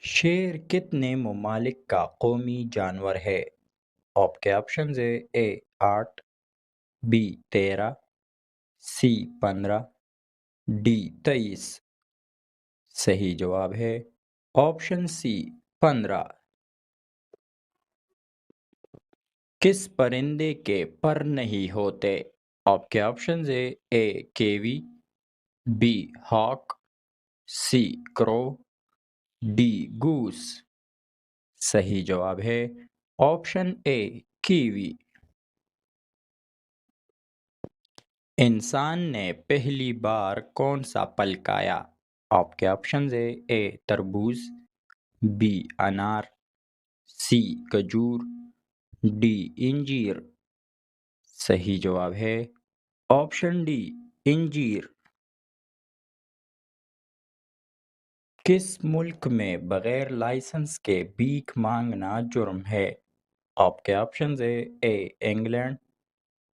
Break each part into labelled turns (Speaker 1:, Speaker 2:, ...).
Speaker 1: शेर कितने ममालिक का कौमी जानवर है? आपके ऑप्शन है ए 8, बी 13, सी 15, डी 23। सही जवाब है ऑप्शन सी 15। किस परिंदे के पर नहीं होते? आपके ऑप्शन है ए केवी, बी हॉक, सी क्रो, डी गूस। सही जवाब है ऑप्शन ए कीवी। इंसान ने पहली बार कौन सा फल खाया? आपके ऑप्शन है ए तरबूज, बी अनार, सी खजूर, डी इंजीर। सही जवाब है ऑप्शन डी इंजीर। किस मुल्क में बगैर लाइसेंस के भीख मांगना जुर्म है? आपके ऑप्शन है A England,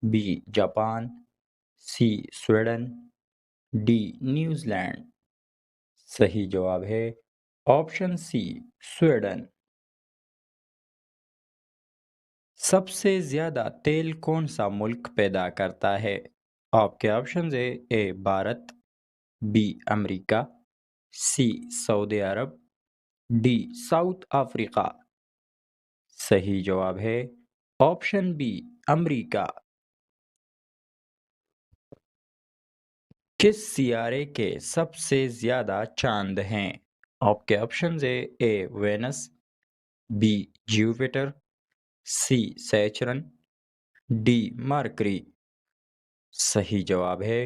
Speaker 1: B Japan, C Sweden, D New Zealand. सही जवाब है ऑप्शन सी स्वीडन। सबसे ज्यादा तेल कौन सा मुल्क पैदा करता है? आपके ऑप्शन है A Bharat, B America, C Saudi Arab, D South Africa. सही जवाब है ऑप्शन बी अमेरिका। किस सियारे के सबसे ज्यादा चांद हैं? आपके ऑप्शन है ए वेनस, बी जुपिटर, सी सैचरन, डी मरकरी। सही जवाब है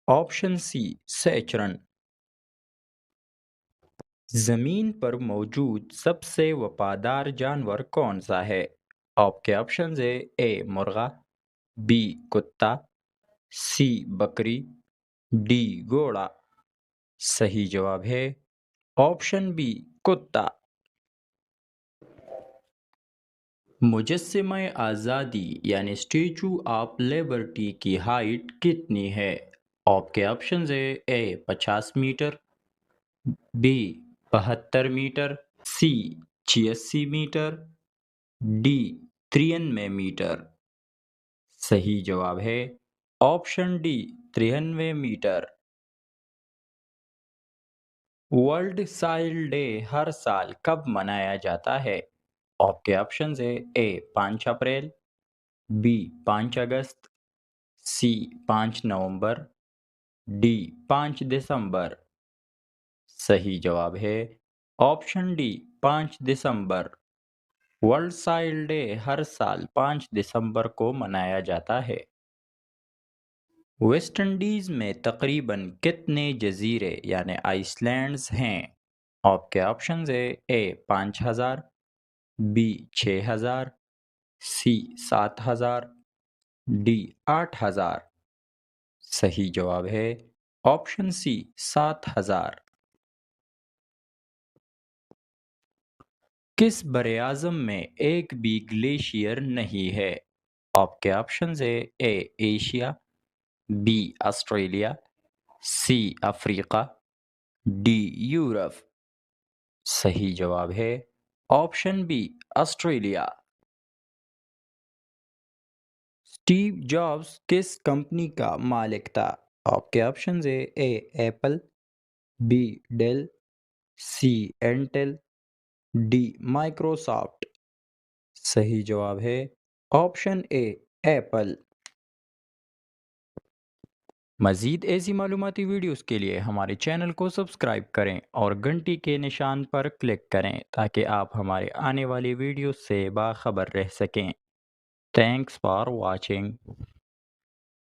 Speaker 1: ऑप्शन सी सैचरन। जमीन पर मौजूद सबसे वफादार जानवर कौन सा है? आपके ऑप्शन है ए मुर्गा, बी कुत्ता, सी बकरी, डी घोड़ा। सही जवाब है ऑप्शन बी कुत्ता। मुजस्सिमा आज़ादी यानी स्टैचू ऑफ लिबर्टी की हाइट कितनी है? आपके ऑप्शन है ए 50 मीटर, बी 72 मीटर, सी 86 मीटर, डी 93 मीटर। सही जवाब है ऑप्शन डी 93 मीटर। वर्ल्ड साइल डे हर साल कब मनाया जाता है? आपके ऑप्शन है ए 5 अप्रैल, बी 5 अगस्त, सी 5 नवंबर, डी 5 दिसंबर। सही जवाब है ऑप्शन डी 5 दिसंबर। वर्ल्ड साइल डे हर साल 5 दिसंबर को मनाया जाता है। वेस्ट इंडीज में तकरीबन कितने जजीरे यानी आइसलैंड्स हैं? आपके ऑप्शन है ए 5000, बी 6000, सी 7000, डी 8000। सही जवाब है ऑप्शन सी 7000। किस बरेआज़म में एक भी ग्लेशियर नहीं है? आपके ऑप्शन है A Asia, B Australia, C Africa, D Europe. सही जवाब है option B Australia. Steve Jobs किस कंपनी का मालिक था? आपके ऑप्शन है A Apple, B Dell, C Intel, D Microsoft. सही जवाब है ऑप्शन ए एप्पल। मज़ीद ऐसी मालूमाती वीडियोस के लिए हमारे चैनल को सब्सक्राइब करें और घंटी के निशान पर क्लिक करें ताकि आप हमारे आने वाली वीडियोस से बाखबर रह सकें। Thanks for watching.